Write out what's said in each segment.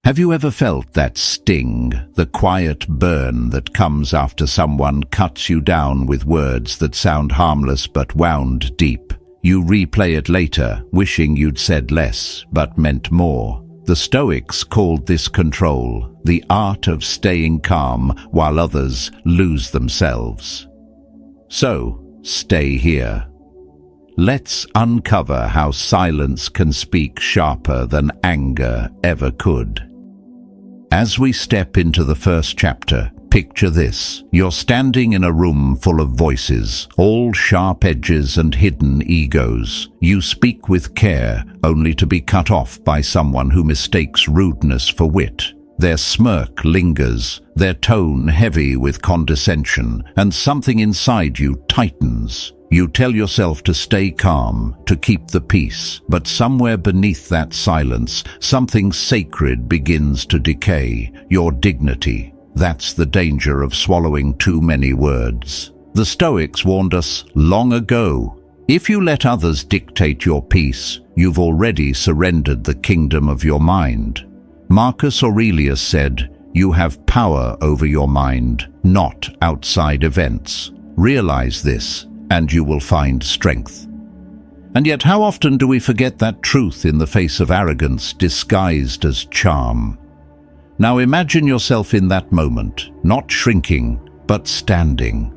Have you ever felt that sting, the quiet burn that comes after someone cuts you down with words that sound harmless but wound deep? You replay it later, wishing you'd said less, but meant more. The Stoics called this control, the art of staying calm while others lose themselves. So, stay here. Let's uncover how silence can speak sharper than anger ever could. As we step into the first chapter, picture this. You're standing in a room full of voices, all sharp edges and hidden egos. You speak with care, only to be cut off by someone who mistakes rudeness for wit. Their smirk lingers, their tone heavy with condescension, and something inside you tightens. You tell yourself to stay calm, to keep the peace, but somewhere beneath that silence, something sacred begins to decay, your dignity. That's the danger of swallowing too many words. The Stoics warned us long ago, if you let others dictate your peace, you've already surrendered the kingdom of your mind. Marcus Aurelius said, "You have power over your mind, not outside events. Realize this, and you will find strength." And yet how often do we forget that truth in the face of arrogance disguised as charm? Now imagine yourself in that moment, not shrinking, but standing.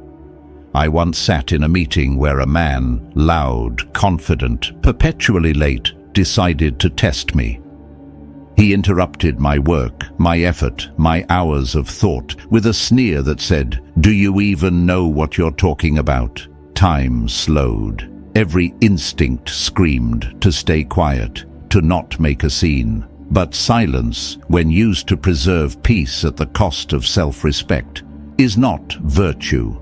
I once sat in a meeting where a man, loud, confident, perpetually late, decided to test me. He interrupted my work, my effort, my hours of thought, with a sneer that said, "Do you even know what you're talking about?" Time slowed. Every instinct screamed to stay quiet, to not make a scene. But silence, when used to preserve peace at the cost of self-respect, is not virtue.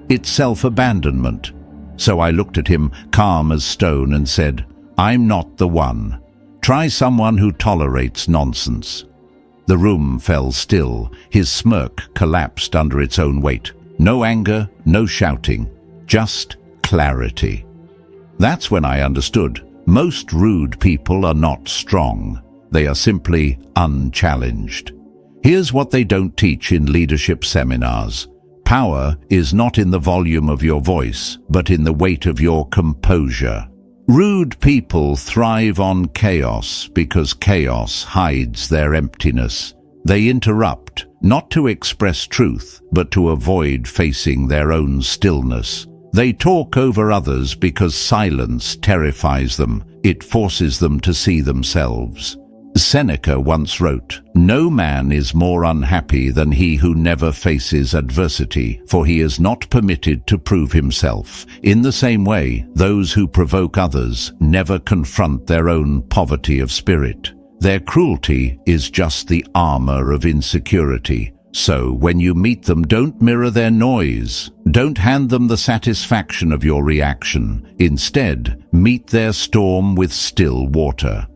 It's self-abandonment. So I looked at him, calm as stone, and said, "I'm not the one. Try someone who tolerates nonsense." The room fell still. His smirk collapsed under its own weight. No anger, no shouting, just clarity. That's when I understood. Most rude people are not strong. They are simply unchallenged. Here's what they don't teach in leadership seminars. Power is not in the volume of your voice, but in the weight of your composure. Rude people thrive on chaos because chaos hides their emptiness. They interrupt, not to express truth, but to avoid facing their own stillness. They talk over others because silence terrifies them. It forces them to see themselves. Seneca once wrote, "No man is more unhappy than he who never faces adversity, for he is not permitted to prove himself." In the same way, those who provoke others never confront their own poverty of spirit. Their cruelty is just the armor of insecurity. So, when you meet them, don't mirror their noise. Don't hand them the satisfaction of your reaction. Instead, meet their storm with still water.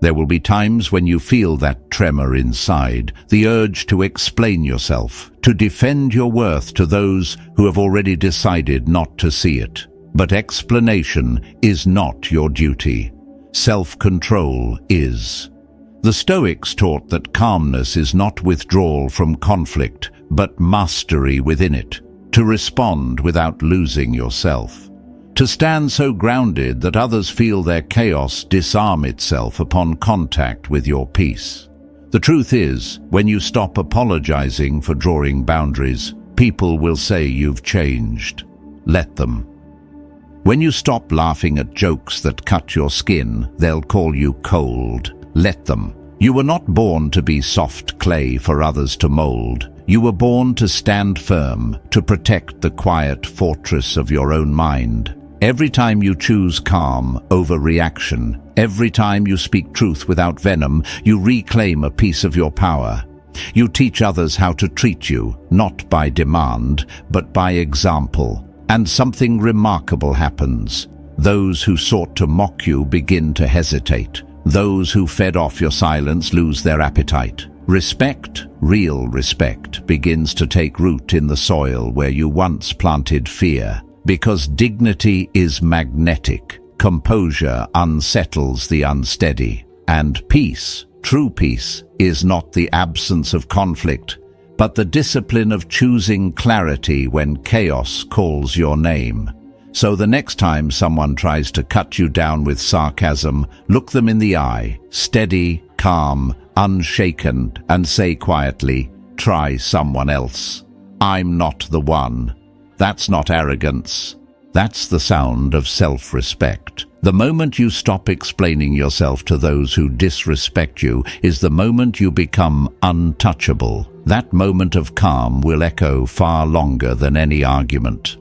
There will be times when you feel that tremor inside, the urge to explain yourself, to defend your worth to those who have already decided not to see it. But explanation is not your duty. Self-control is. The Stoics taught that calmness is not withdrawal from conflict, but mastery within it, to respond without losing yourself. To stand so grounded that others feel their chaos disarm itself upon contact with your peace. The truth is, when you stop apologizing for drawing boundaries, people will say you've changed. Let them. When you stop laughing at jokes that cut your skin, they'll call you cold. Let them. You were not born to be soft clay for others to mold. You were born to stand firm, to protect the quiet fortress of your own mind. Every time you choose calm over reaction, every time you speak truth without venom, you reclaim a piece of your power. You teach others how to treat you, not by demand, but by example. And something remarkable happens. Those who sought to mock you begin to hesitate. Those who fed off your silence lose their appetite. Respect, real respect, begins to take root in the soil where you once planted fear. Because dignity is magnetic, composure unsettles the unsteady, and peace, true peace, is not the absence of conflict, but the discipline of choosing clarity when chaos calls your name. So the next time someone tries to cut you down with sarcasm, look them in the eye, steady, calm, unshaken, and say quietly, "Try someone else. I'm not the one." That's not arrogance. That's the sound of self-respect. The moment you stop explaining yourself to those who disrespect you is the moment you become untouchable. That moment of calm will echo far longer than any argument.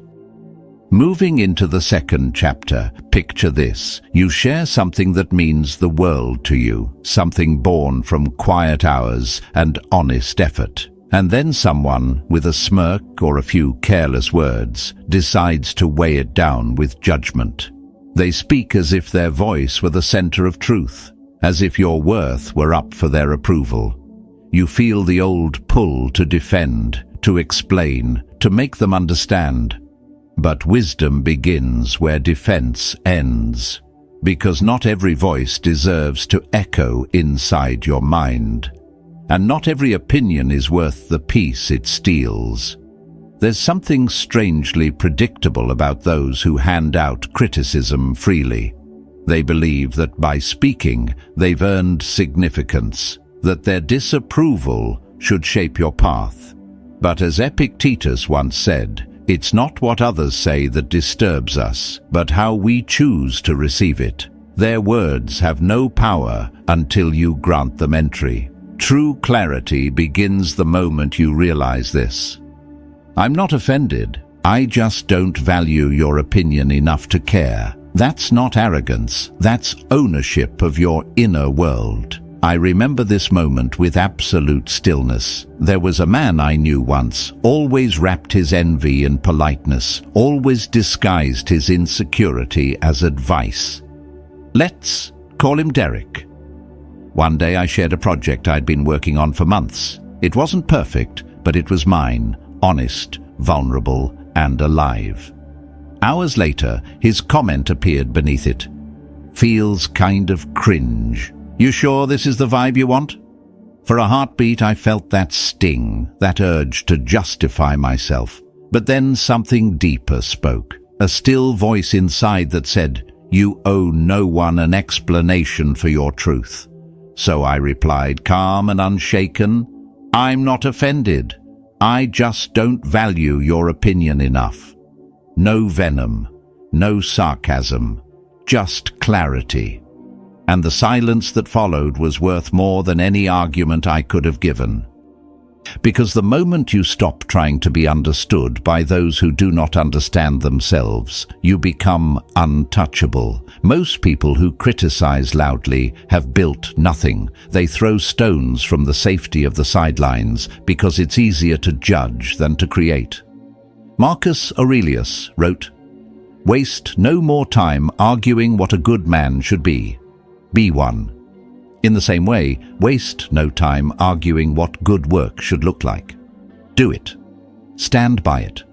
Moving into the second chapter, picture this. You share something that means the world to you, something born from quiet hours and honest effort. And then someone, with a smirk or a few careless words, decides to weigh it down with judgment. They speak as if their voice were the center of truth, as if your worth were up for their approval. You feel the old pull to defend, to explain, to make them understand. But wisdom begins where defense ends, because not every voice deserves to echo inside your mind. And not every opinion is worth the peace it steals. There's something strangely predictable about those who hand out criticism freely. They believe that by speaking, they've earned significance, that their disapproval should shape your path. But as Epictetus once said, it's not what others say that disturbs us, but how we choose to receive it. Their words have no power until you grant them entry. True clarity begins the moment you realize this. I'm not offended. I just don't value your opinion enough to care. That's not arrogance. That's ownership of your inner world. I remember this moment with absolute stillness. There was a man I knew once, always wrapped his envy in politeness, always disguised his insecurity as advice. Let's call him Derek. One day I shared a project I'd been working on for months. It wasn't perfect, but it was mine, honest, vulnerable, and alive. Hours later, his comment appeared beneath it. "Feels kind of cringe. You sure this is the vibe you want?" For a heartbeat, I felt that sting, that urge to justify myself. But then something deeper spoke, a still voice inside that said, "You owe no one an explanation for your truth." So I replied, calm and unshaken, "I'm not offended. I just don't value your opinion enough." No venom, no sarcasm, just clarity. And the silence that followed was worth more than any argument I could have given. Because the moment you stop trying to be understood by those who do not understand themselves, you become untouchable. Most people who criticize loudly have built nothing. They throw stones from the safety of the sidelines because it's easier to judge than to create. Marcus Aurelius wrote, "Waste no more time arguing what a good man should be. Be one." In the same way, waste no time arguing what good work should look like. Do it. Stand by it.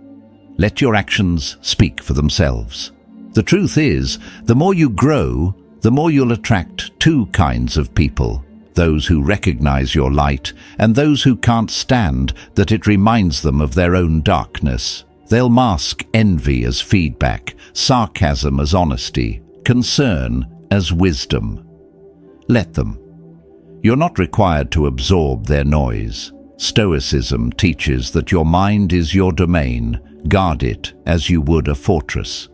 Let your actions speak for themselves. The truth is, the more you grow, the more you'll attract two kinds of people: those who recognize your light and those who can't stand that it reminds them of their own darkness. They'll mask envy as feedback, sarcasm as honesty, concern as wisdom. Let them. You're not required to absorb their noise. Stoicism teaches that your mind is your domain. Guard it as you would a fortress.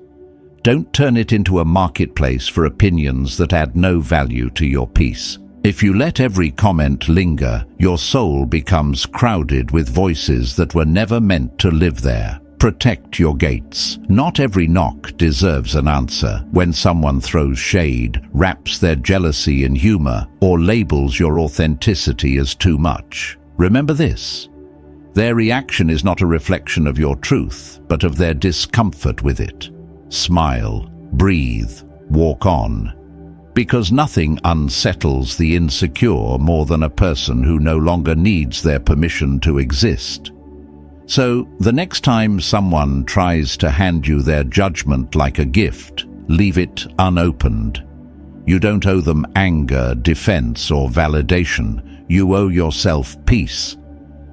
Don't turn it into a marketplace for opinions that add no value to your peace. If you let every comment linger, your soul becomes crowded with voices that were never meant to live there. Protect your gates. Not every knock deserves an answer. When someone throws shade, wraps their jealousy in humor, or labels your authenticity as too much, remember this: their reaction is not a reflection of your truth, but of their discomfort with it. Smile, breathe, walk on. Because nothing unsettles the insecure more than a person who no longer needs their permission to exist. So, the next time someone tries to hand you their judgment like a gift, leave it unopened. You don't owe them anger, defense, or validation. you owe yourself peace.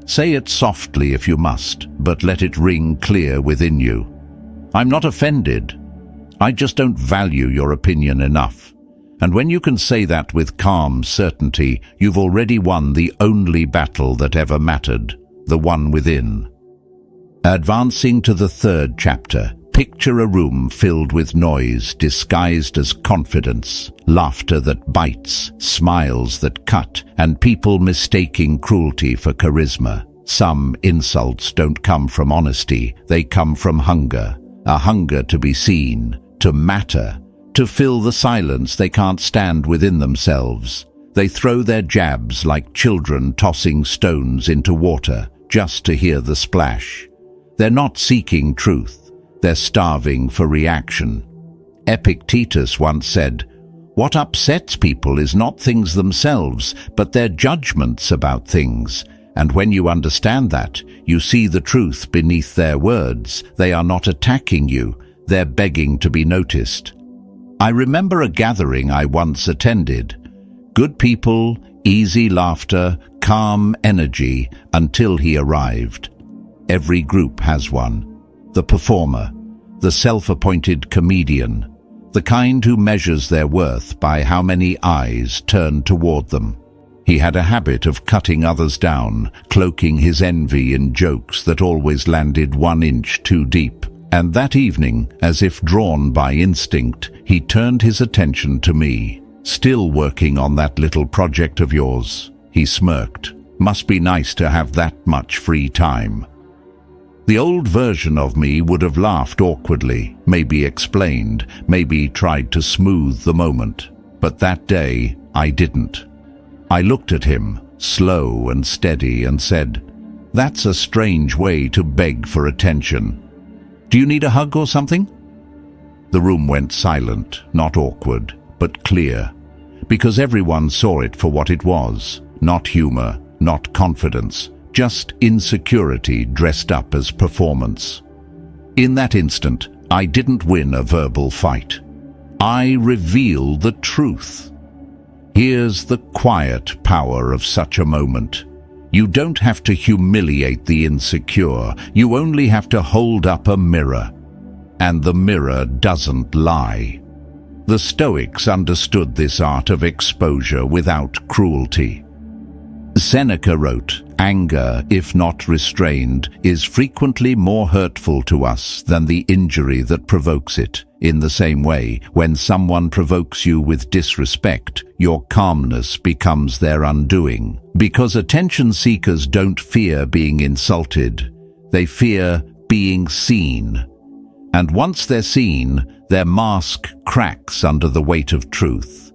Say it softly if you must, but let it ring clear within you. I'm not offended. I just don't value your opinion enough. And when you can say that with calm certainty, you've already won the only battle that ever mattered, the one within. Advancing to the third chapter, picture a room filled with noise disguised as confidence, laughter that bites, smiles that cut, and people mistaking cruelty for charisma. Some insults don't come from honesty, they come from hunger, a hunger to be seen, to matter, to fill the silence they can't stand within themselves. They throw their jabs like children tossing stones into water just to hear the splash. They're not seeking truth, they're starving for reaction. Epictetus once said, "What upsets people is not things themselves, but their judgments about things. And when you understand that, you see the truth beneath their words. They are not attacking you, they're begging to be noticed." I remember a gathering I once attended. Good people, easy laughter, calm energy, until he arrived. Every group has one. The performer, the self-appointed comedian, the kind who measures their worth by how many eyes turn toward them. He had a habit of cutting others down, cloaking his envy in jokes that always landed 1 inch too deep. And that evening, as if drawn by instinct, he turned his attention to me. "Still working on that little project of yours?" He smirked. "Must be nice to have that much free time." The old version of me would have laughed awkwardly, maybe explained, maybe tried to smooth the moment. But that day, I didn't. I looked at him, slow and steady, and said, "That's a strange way to beg for attention. Do you need a hug or something?" The room went silent, not awkward, but clear, because everyone saw it for what it was. Not humor, not confidence, just insecurity dressed up as performance. In that instant, I didn't win a verbal fight. I revealed the truth. Here's the quiet power of such a moment. You don't have to humiliate the insecure, you only have to hold up a mirror. And the mirror doesn't lie. The Stoics understood this art of exposure without cruelty. Seneca wrote, "Anger, if not restrained, is frequently more hurtful to us than the injury that provokes it." In the same way, when someone provokes you with disrespect, your calmness becomes their undoing. Because attention seekers don't fear being insulted, they fear being seen. And once they're seen, their mask cracks under the weight of truth.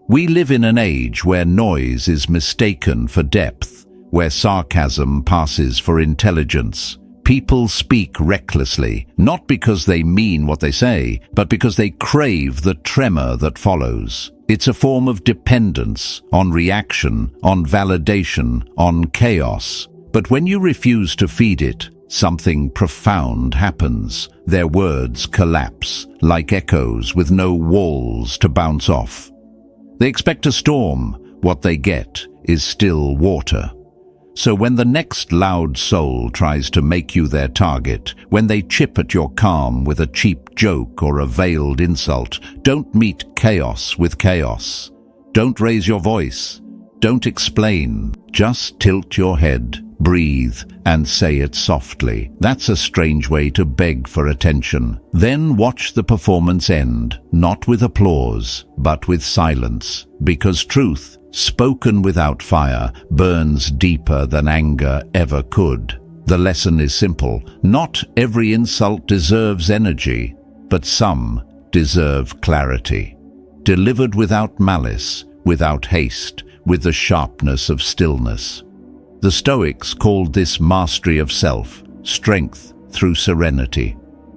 We live in an age where noise is mistaken for depth, where sarcasm passes for intelligence. People speak recklessly, not because they mean what they say, but because they crave the tremor that follows. It's a form of dependence on reaction, on validation, on chaos. But when you refuse to feed it, something profound happens. Their words collapse, like echoes with no walls to bounce off. They expect a storm. What they get is still water. So when the next loud soul tries to make you their target, when they chip at your calm with a cheap joke or a veiled insult, don't meet chaos with chaos. Don't raise your voice. Don't explain. Just tilt your head, breathe, and say it softly. That's a strange way to beg for attention. Then watch the performance end, not with applause, but with silence. Because truth, spoken without fire, burns deeper than anger ever could. The lesson is simple. Not every insult deserves energy, but some deserve clarity. Delivered without malice, without haste, with the sharpness of stillness. The Stoics called this mastery of self, strength through serenity.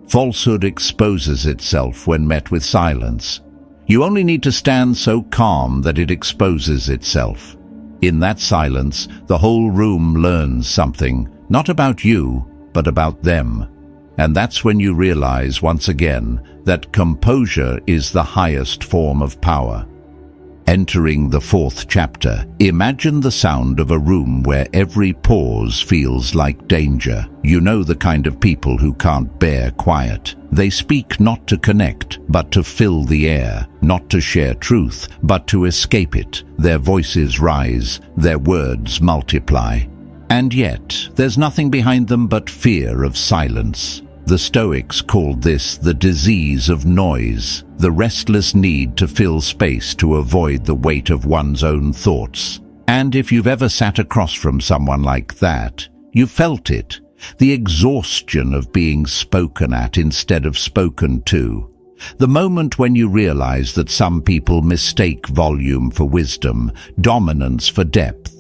Falsehood exposes itself when met with silence. You only need to stand so calm that it exposes itself. In that silence, the whole room learns something, not about you, but about them. And that's when you realize once again that composure is the highest form of power. Entering the fourth chapter, imagine the sound of a room where every pause feels like danger. You know the kind of people who can't bear quiet. They speak not to connect, but to fill the air, not to share truth, but to escape it. Their voices rise, their words multiply. And yet, there's nothing behind them but fear of silence. The Stoics called this the disease of noise, the restless need to fill space to avoid the weight of one's own thoughts. And if you've ever sat across from someone like that, you felt it, the exhaustion of being spoken at instead of spoken to. The moment when you realize that some people mistake volume for wisdom, dominance for depth.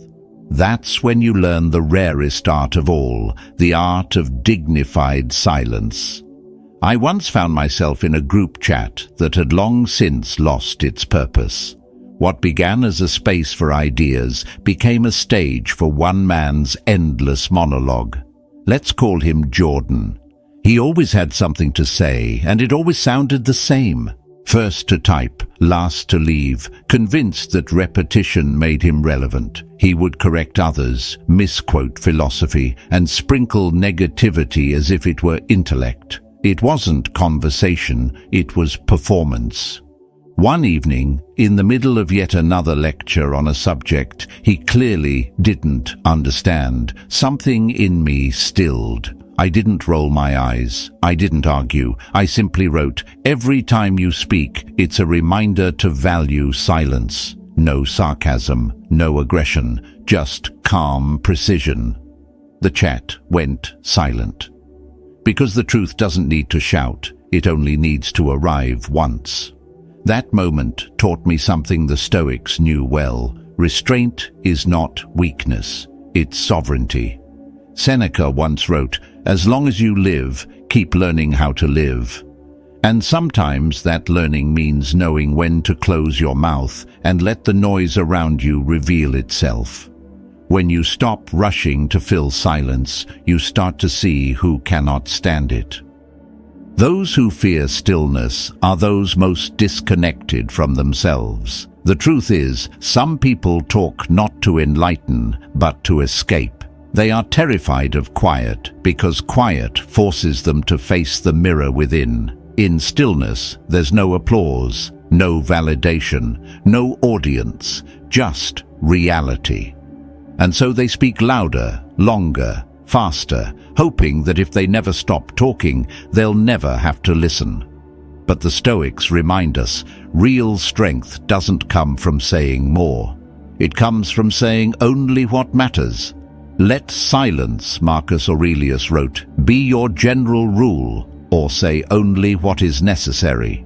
That's when you learn the rarest art of all, the art of dignified silence. I once found myself in a group chat that had long since lost its purpose. What began as a space for ideas became a stage for one man's endless monologue. Let's call him Jordan. He always had something to say, and it always sounded the same. First to type, last to leave, convinced that repetition made him relevant. He would correct others, misquote philosophy, and sprinkle negativity as if it were intellect. It wasn't conversation, it was performance. One evening, in the middle of yet another lecture on a subject he clearly didn't understand, something in me stilled. I didn't roll my eyes. I didn't argue. I simply wrote, "Every time you speak, it's a reminder to value silence." No sarcasm, no aggression, just calm precision. The chat went silent. Because the truth doesn't need to shout, it only needs to arrive once. That moment taught me something the Stoics knew well. Restraint is not weakness, it's sovereignty. Seneca once wrote, "As long as you live, keep learning how to live." And sometimes that learning means knowing when to close your mouth and let the noise around you reveal itself. When you stop rushing to fill silence, you start to see who cannot stand it. Those who fear stillness are those most disconnected from themselves. The truth is, some people talk not to enlighten, but to escape. They are terrified of quiet because quiet forces them to face the mirror within. In stillness, there's no applause, no validation, no audience, just reality. And so they speak louder, longer, faster, hoping that if they never stop talking, they'll never have to listen. But the Stoics remind us, real strength doesn't come from saying more. It comes from saying only what matters. Let silence, Marcus Aurelius wrote, be your general rule, or say only what is necessary.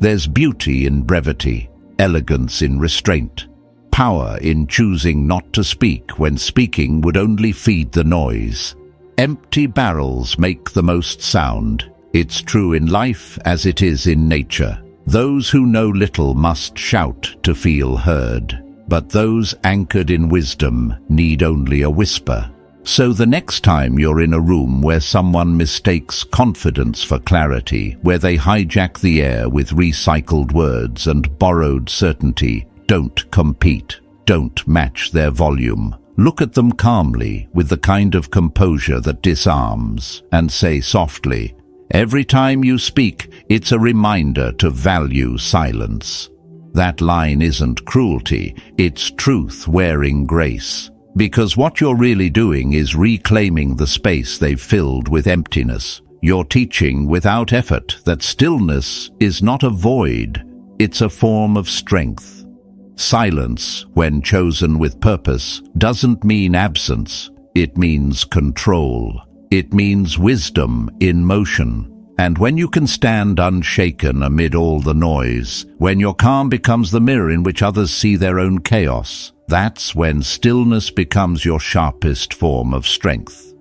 There's beauty in brevity, elegance in restraint, power in choosing not to speak when speaking would only feed the noise. Empty barrels make the most sound. It's true in life as it is in nature. Those who know little must shout to feel heard. But those anchored in wisdom need only a whisper. So the next time you're in a room where someone mistakes confidence for clarity, where they hijack the air with recycled words and borrowed certainty, don't compete. Don't match their volume. Look at them calmly with the kind of composure that disarms, and say softly, "Every time you speak, it's a reminder to value silence." That line isn't cruelty, it's truth wearing grace. Because what you're really doing is reclaiming the space they've filled with emptiness. You're teaching without effort that stillness is not a void, it's a form of strength. Silence, when chosen with purpose, doesn't mean absence, it means control. It means wisdom in motion. And when you can stand unshaken amid all the noise, when your calm becomes the mirror in which others see their own chaos, that's when stillness becomes your sharpest form of strength.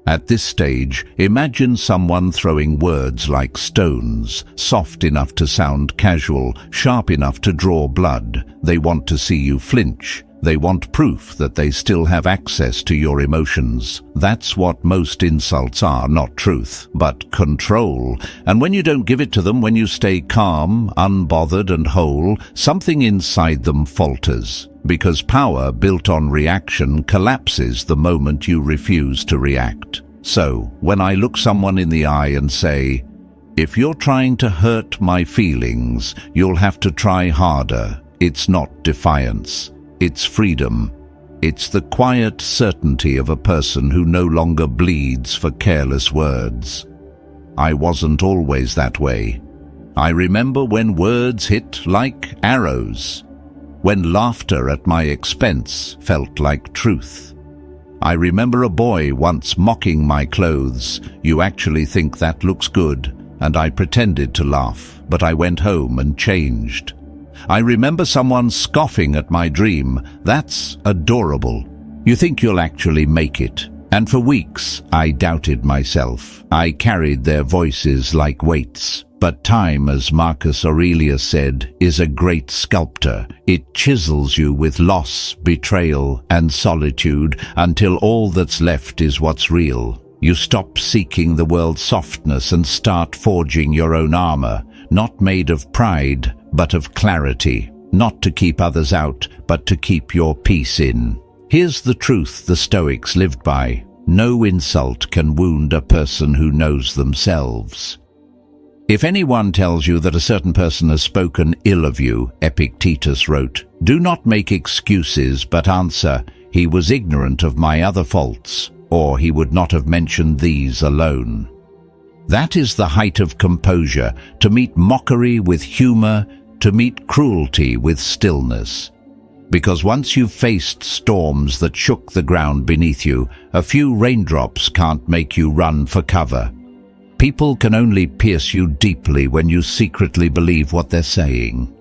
At this stage, imagine someone throwing words like stones, soft enough to sound casual, sharp enough to draw blood. They want to see you flinch. They want proof that they still have access to your emotions. That's what most insults are, not truth, but control. And when you don't give it to them, when you stay calm, unbothered and whole, something inside them falters. Because power built on reaction collapses the moment you refuse to react. So, when I look someone in the eye and say, "If you're trying to hurt my feelings, you'll have to try harder," it's not defiance. It's freedom. It's the quiet certainty of a person who no longer bleeds for careless words. I wasn't always that way. I remember when words hit like arrows, when laughter at my expense felt like truth. I remember a boy once mocking my clothes. "You actually think that looks good?" And I pretended to laugh, but I went home and changed. I remember someone scoffing at my dream. "That's adorable. You think you'll actually make it?" And for weeks, I doubted myself. I carried their voices like weights. But time, as Marcus Aurelius said, is a great sculptor. It chisels you with loss, betrayal, and solitude until all that's left is what's real. You stop seeking the world's softness and start forging your own armor, not made of pride, but of clarity, not to keep others out, but to keep your peace in. Here's the truth the Stoics lived by. No insult can wound a person who knows themselves. If anyone tells you that a certain person has spoken ill of you, Epictetus wrote, do not make excuses, but answer, "He was ignorant of my other faults," or "He would not have mentioned these alone." That is the height of composure, to meet mockery with humor, to meet cruelty with stillness. Because once you've faced storms that shook the ground beneath you, a few raindrops can't make you run for cover. People can only pierce you deeply when you secretly believe what they're saying.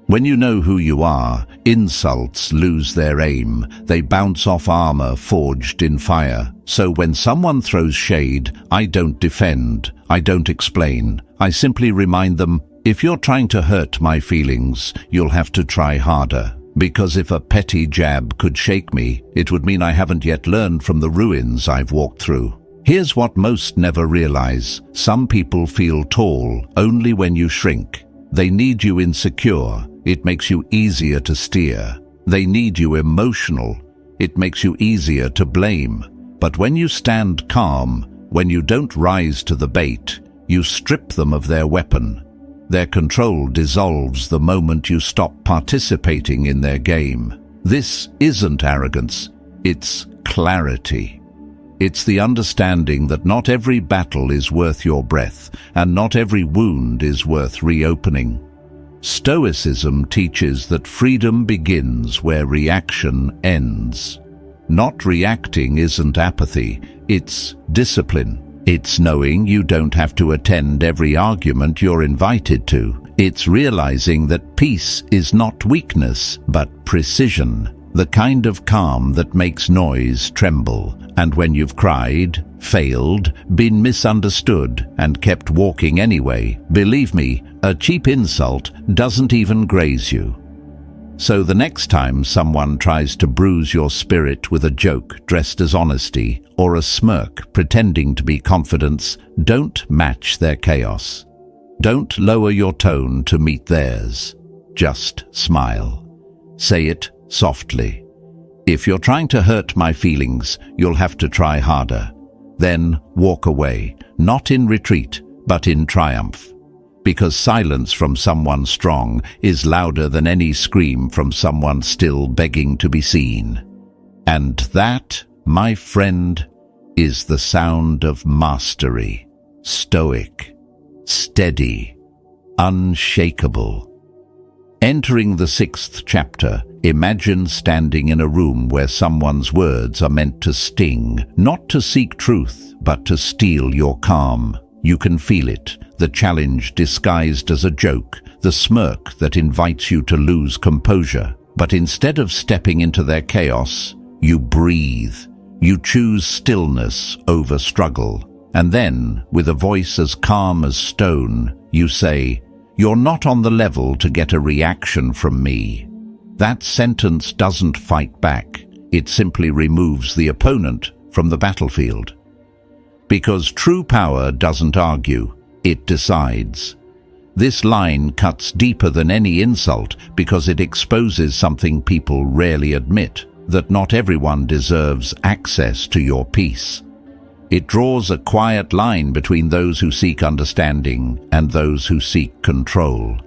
When you know who you are, insults lose their aim. They bounce off armor forged in fire. So when someone throws shade, I don't defend, I don't explain. I simply remind them, if you're trying to hurt my feelings, you'll have to try harder. Because if a petty jab could shake me, it would mean I haven't yet learned from the ruins I've walked through. Here's what most never realize. Some people feel tall only when you shrink. They need you insecure. It makes you easier to steer. They need you emotional. It makes you easier to blame. But when you stand calm, when you don't rise to the bait, you strip them of their weapon. Their control dissolves the moment you stop participating in their game. This isn't arrogance. It's clarity. It's the understanding that not every battle is worth your breath, and not every wound is worth reopening. Stoicism teaches that freedom begins where reaction ends. Not reacting isn't apathy, it's discipline. It's knowing you don't have to attend every argument you're invited to. It's realizing that peace is not weakness, but precision. The kind of calm that makes noise tremble. And when you've cried, failed, been misunderstood, and kept walking anyway, believe me, a cheap insult doesn't even graze you. So the next time someone tries to bruise your spirit with a joke dressed as honesty, or a smirk pretending to be confidence, don't match their chaos. Don't lower your tone to meet theirs. Just smile. Say it softly. If you're trying to hurt my feelings, you'll have to try harder. Then walk away, not in retreat, but in triumph. Because silence from someone strong is louder than any scream from someone still begging to be seen. And that, my friend, is the sound of mastery. Stoic, steady, unshakable. Entering the 6th chapter, imagine standing in a room where someone's words are meant to sting, not to seek truth, but to steal your calm. You can feel it, the challenge disguised as a joke, the smirk that invites you to lose composure. But instead of stepping into their chaos, you breathe. You choose stillness over struggle. And then, with a voice as calm as stone, you say, "You're not on the level to get a reaction from me. That sentence doesn't fight back. It simply removes the opponent from the battlefield. Because true power doesn't argue, it decides. This line cuts deeper than any insult because it exposes something people rarely admit, that not everyone deserves access to your peace. It draws a quiet line between those who seek understanding and those who seek control.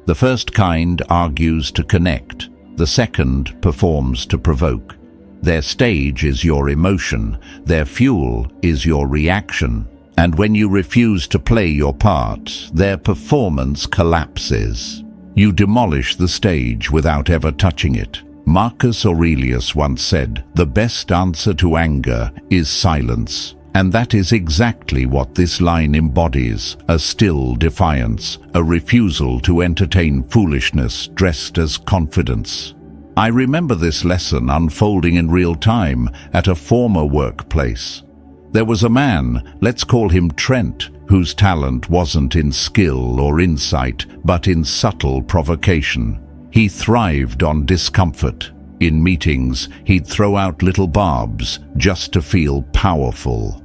The first kind argues to connect. The second performs to provoke. Their stage is your emotion. Their fuel is your reaction. And when you refuse to play your part, their performance collapses. You demolish the stage without ever touching it. Marcus Aurelius once said, "The best answer to anger is silence." And that is exactly what this line embodies, a still defiance, a refusal to entertain foolishness dressed as confidence. I remember this lesson unfolding in real time at a former workplace. There was a man, let's call him Trent, whose talent wasn't in skill or insight, but in subtle provocation. He thrived on discomfort. In meetings, he'd throw out little barbs just to feel powerful.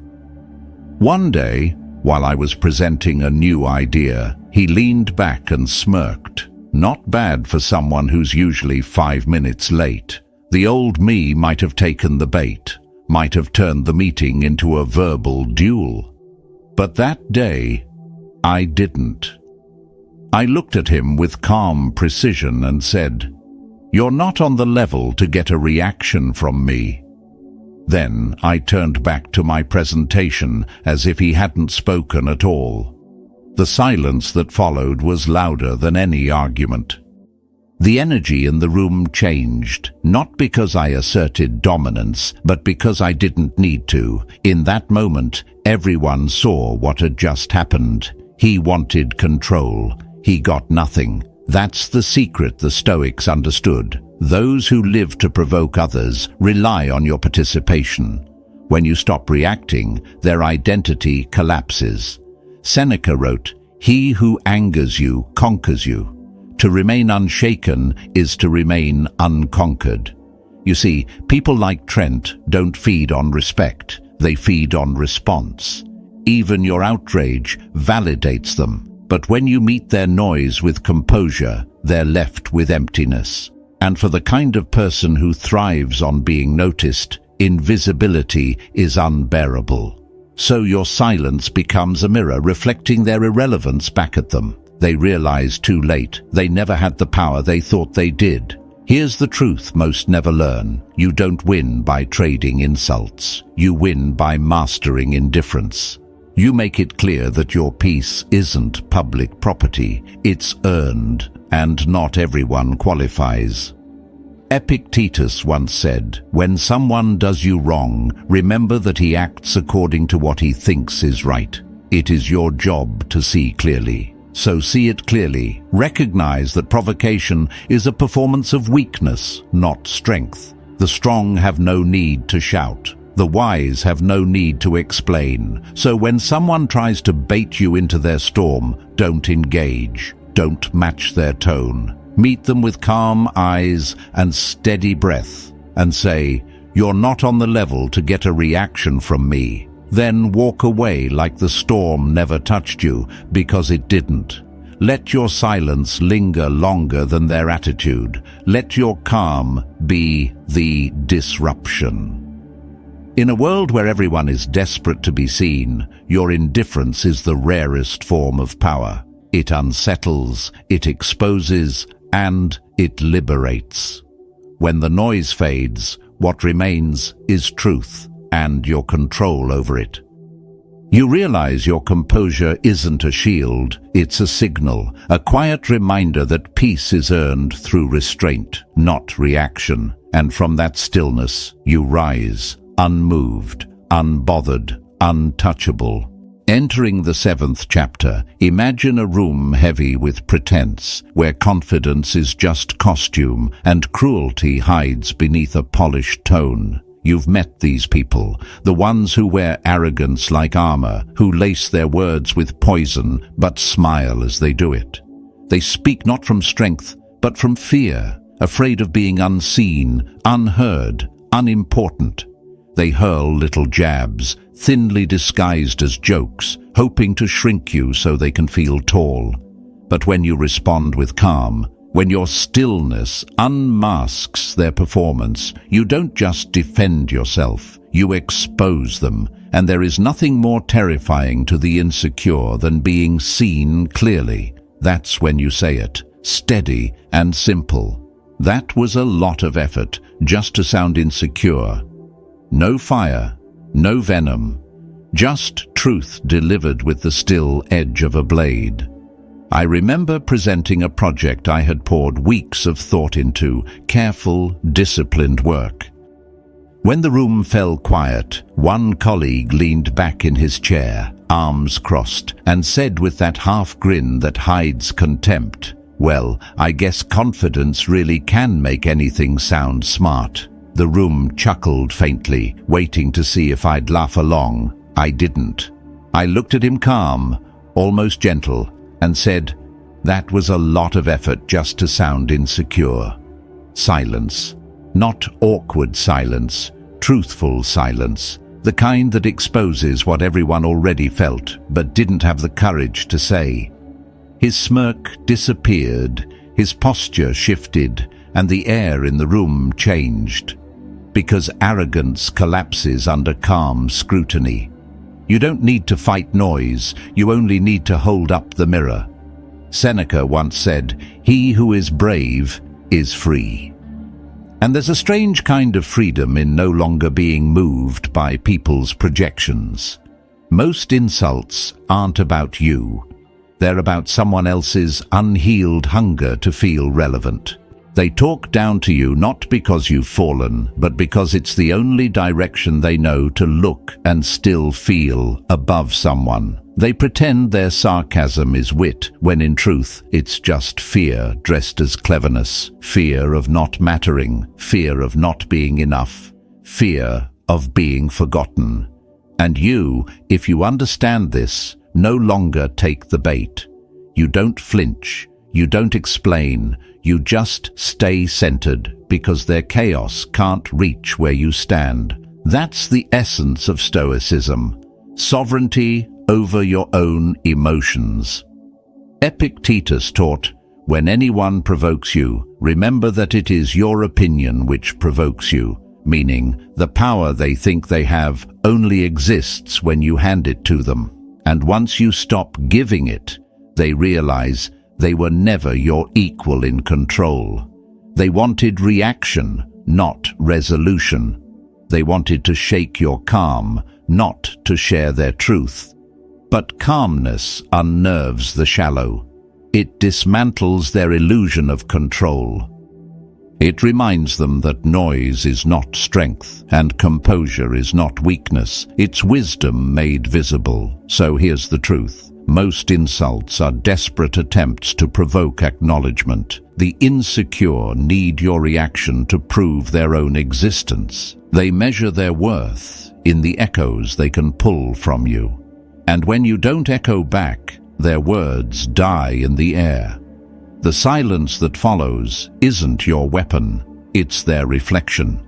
One day, while I was presenting a new idea, he leaned back and smirked. Not bad for someone who's usually 5 minutes late. The old me might have taken the bait, might have turned the meeting into a verbal duel. But that day, I didn't. I looked at him with calm precision and said, "You're not on the level to get a reaction from me." Then I turned back to my presentation as if he hadn't spoken at all. The silence that followed was louder than any argument. The energy in the room changed, not because I asserted dominance, but because I didn't need to. In that moment, everyone saw what had just happened. He wanted control. He got nothing. That's the secret the Stoics understood. Those who live to provoke others rely on your participation. When you stop reacting, their identity collapses. Seneca wrote, "He who angers you conquers you. To remain unshaken is to remain unconquered." You see, people like Trent don't feed on respect. They feed on response. Even your outrage validates them. But when you meet their noise with composure, they're left with emptiness. And for the kind of person who thrives on being noticed, invisibility is unbearable. So your silence becomes a mirror reflecting their irrelevance back at them. They realize too late they never had the power they thought they did. Here's the truth most never learn. You don't win by trading insults. You win by mastering indifference. You make it clear that your peace isn't public property. It's earned, and not everyone qualifies. Epictetus once said, "When someone does you wrong, remember that he acts according to what he thinks is right. It is your job to see clearly. So see it clearly. Recognize that provocation is a performance of weakness, not strength. The strong have no need to shout. The wise have no need to explain. So when someone tries to bait you into their storm, don't engage. Don't match their tone. Meet them with calm eyes and steady breath and say, 'You're not on the level to get a reaction from me.' Then walk away like the storm never touched you, because it didn't. Let your silence linger longer than their attitude. Let your calm be the disruption. In a world where everyone is desperate to be seen, your indifference is the rarest form of power. It unsettles, it exposes, and it liberates. When the noise fades, what remains is truth and your control over it. You realize your composure isn't a shield, it's a signal, a quiet reminder that peace is earned through restraint, not reaction. And from that stillness, you rise, unmoved, unbothered, untouchable. Entering the 7th chapter, imagine a room heavy with pretense, where confidence is just costume and cruelty hides beneath a polished tone. You've met these people, the ones who wear arrogance like armor, who lace their words with poison but smile as they do it. They speak not from strength, but from fear, afraid of being unseen, unheard, unimportant. They hurl little jabs, thinly disguised as jokes, hoping to shrink you so they can feel tall. But when you respond with calm, when your stillness unmasks their performance, you don't just defend yourself, you expose them, and there is nothing more terrifying to the insecure than being seen clearly. That's when you say it, steady and simple. That was a lot of effort, just to sound insecure. No fire, no venom, just truth delivered with the still edge of a blade. I remember presenting a project I had poured weeks of thought into, careful, disciplined work. When the room fell quiet, one colleague leaned back in his chair, arms crossed, and said with that half grin that hides contempt, "Well, I guess confidence really can make anything sound smart." The room chuckled faintly, waiting to see if I'd laugh along. I didn't. I looked at him calm, almost gentle, and said, "That was a lot of effort just to sound insecure." Silence. Not awkward silence, truthful silence, the kind that exposes what everyone already felt but didn't have the courage to say. His smirk disappeared, his posture shifted, and the air in the room changed. Because arrogance collapses under calm scrutiny. You don't need to fight noise, you only need to hold up the mirror. Seneca once said, "He who is brave is free." And there's a strange kind of freedom in no longer being moved by people's projections. Most insults aren't about you. They're about someone else's unhealed hunger to feel relevant. They talk down to you not because you've fallen, but because it's the only direction they know to look and still feel above someone. They pretend their sarcasm is wit, when in truth it's just fear dressed as cleverness, fear of not mattering, fear of not being enough, fear of being forgotten. And you, if you understand this, no longer take the bait. You don't flinch, you don't explain, you just stay centered, because their chaos can't reach where you stand. That's the essence of Stoicism. Sovereignty over your own emotions. Epictetus taught, "When anyone provokes you, remember that it is your opinion which provokes you," meaning the power they think they have only exists when you hand it to them. And once you stop giving it, they realize they were never your equal in control. They wanted reaction, not resolution. They wanted to shake your calm, not to share their truth. But calmness unnerves the shallow. It dismantles their illusion of control. It reminds them that noise is not strength and composure is not weakness. It's wisdom made visible. So here's the truth. Most insults are desperate attempts to provoke acknowledgement. The insecure need your reaction to prove their own existence. They measure their worth in the echoes they can pull from you. And when you don't echo back, their words die in the air. The silence that follows isn't your weapon, it's their reflection.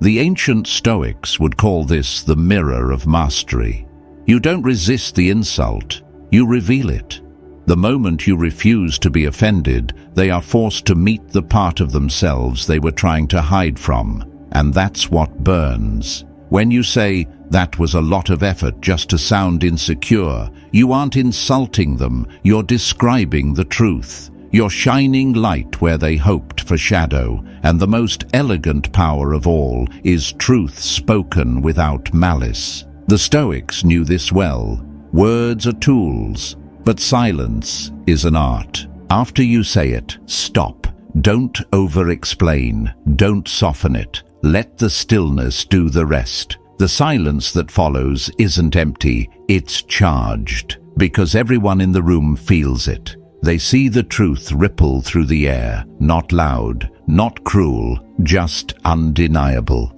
The ancient Stoics would call this the mirror of mastery. You don't resist the insult, you reveal it. The moment you refuse to be offended, they are forced to meet the part of themselves they were trying to hide from, and that's what burns. When you say, "That was a lot of effort just to sound insecure," you aren't insulting them, you're describing the truth. You're shining light where they hoped for shadow, and the most elegant power of all is truth spoken without malice. The Stoics knew this well. Words are tools, but silence is an art. After you say it, stop. Don't over-explain. Don't soften it. Let the stillness do the rest. The silence that follows isn't empty, it's charged, because everyone in the room feels it. They see the truth ripple through the air, not loud, not cruel, just undeniable.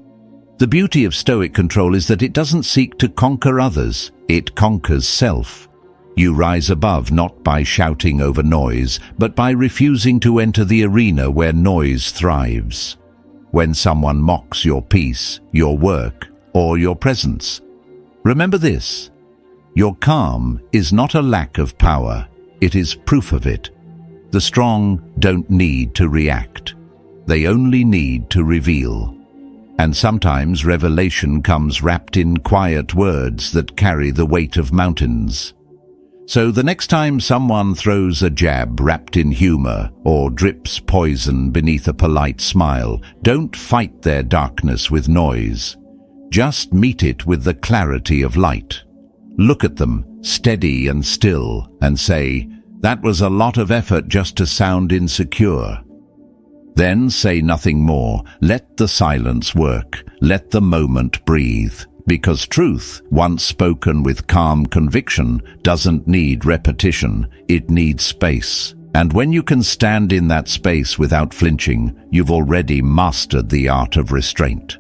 The beauty of Stoic control is that it doesn't seek to conquer others, it conquers self. You rise above not by shouting over noise, but by refusing to enter the arena where noise thrives. When someone mocks your peace, your work, or your presence, remember this: your calm is not a lack of power, it is proof of it. The strong don't need to react. They only need to reveal. And sometimes revelation comes wrapped in quiet words that carry the weight of mountains. So the next time someone throws a jab wrapped in humor or drips poison beneath a polite smile, don't fight their darkness with noise. Just meet it with the clarity of light. Look at them, steady and still, and say, "That was a lot of effort just to sound insecure." Then say nothing more. Let the silence work. Let the moment breathe. Because truth, once spoken with calm conviction, doesn't need repetition. It needs space. And when you can stand in that space without flinching, you've already mastered the art of restraint.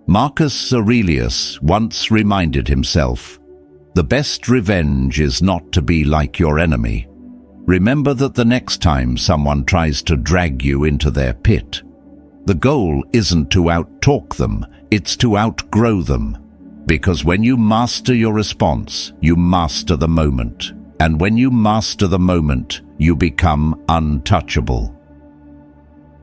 Marcus Aurelius once reminded himself, "The best revenge is not to be like your enemy." Remember that the next time someone tries to drag you into their pit, the goal isn't to out-talk them, it's to outgrow them. Because when you master your response, you master the moment. And when you master the moment, you become untouchable.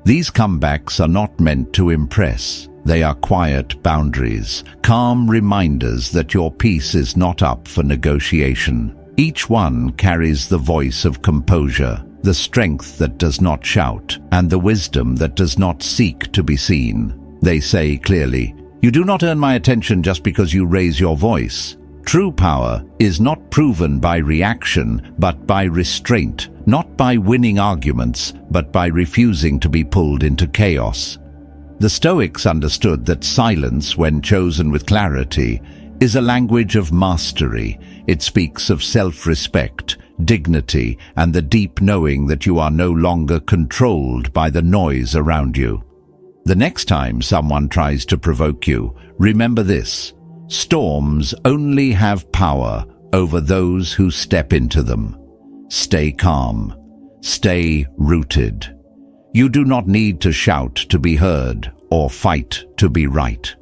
These comebacks are not meant to impress. They are quiet boundaries, calm reminders that your peace is not up for negotiation. Each one carries the voice of composure, the strength that does not shout, and the wisdom that does not seek to be seen. They say clearly, "You do not earn my attention just because you raise your voice." True power is not proven by reaction, but by restraint, not by winning arguments, but by refusing to be pulled into chaos. The Stoics understood that silence, when chosen with clarity, is a language of mastery. It speaks of self-respect, dignity, and the deep knowing that you are no longer controlled by the noise around you. The next time someone tries to provoke you, remember this: storms only have power over those who step into them. Stay calm. Stay rooted. You do not need to shout to be heard or fight to be right.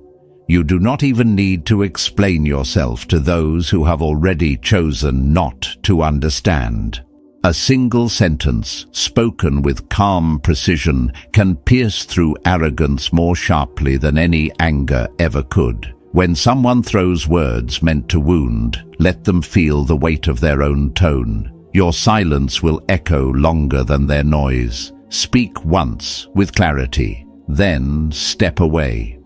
You do not even need to explain yourself to those who have already chosen not to understand. A single sentence, spoken with calm precision, can pierce through arrogance more sharply than any anger ever could. When someone throws words meant to wound, let them feel the weight of their own tone. Your silence will echo longer than their noise. Speak once with clarity, then step away.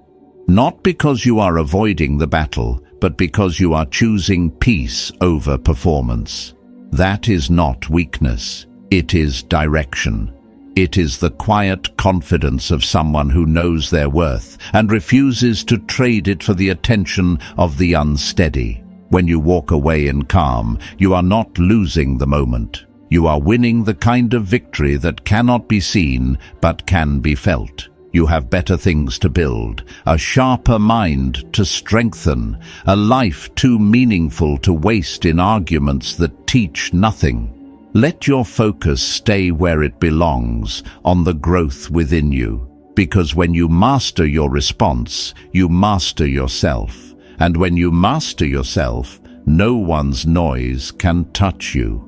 Not because you are avoiding the battle, but because you are choosing peace over performance. That is not weakness, it is direction. It is the quiet confidence of someone who knows their worth and refuses to trade it for the attention of the unsteady. When you walk away in calm, you are not losing the moment. You are winning the kind of victory that cannot be seen but can be felt. You have better things to build, a sharper mind to strengthen, a life too meaningful to waste in arguments that teach nothing. Let your focus stay where it belongs, on the growth within you. Because when you master your response, you master yourself. And when you master yourself, no one's noise can touch you.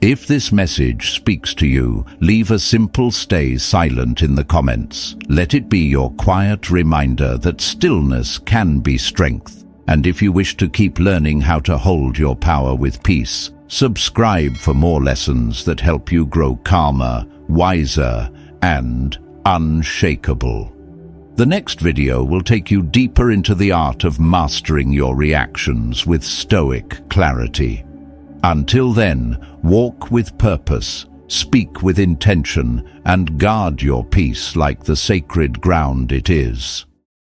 If this message speaks to you, leave a simple "stay silent" in the comments. Let it be your quiet reminder that stillness can be strength. And if you wish to keep learning how to hold your power with peace, subscribe for more lessons that help you grow calmer, wiser, and unshakable. The next video will take you deeper into the art of mastering your reactions with Stoic clarity. Until then, walk with purpose, speak with intention, and guard your peace like the sacred ground it is.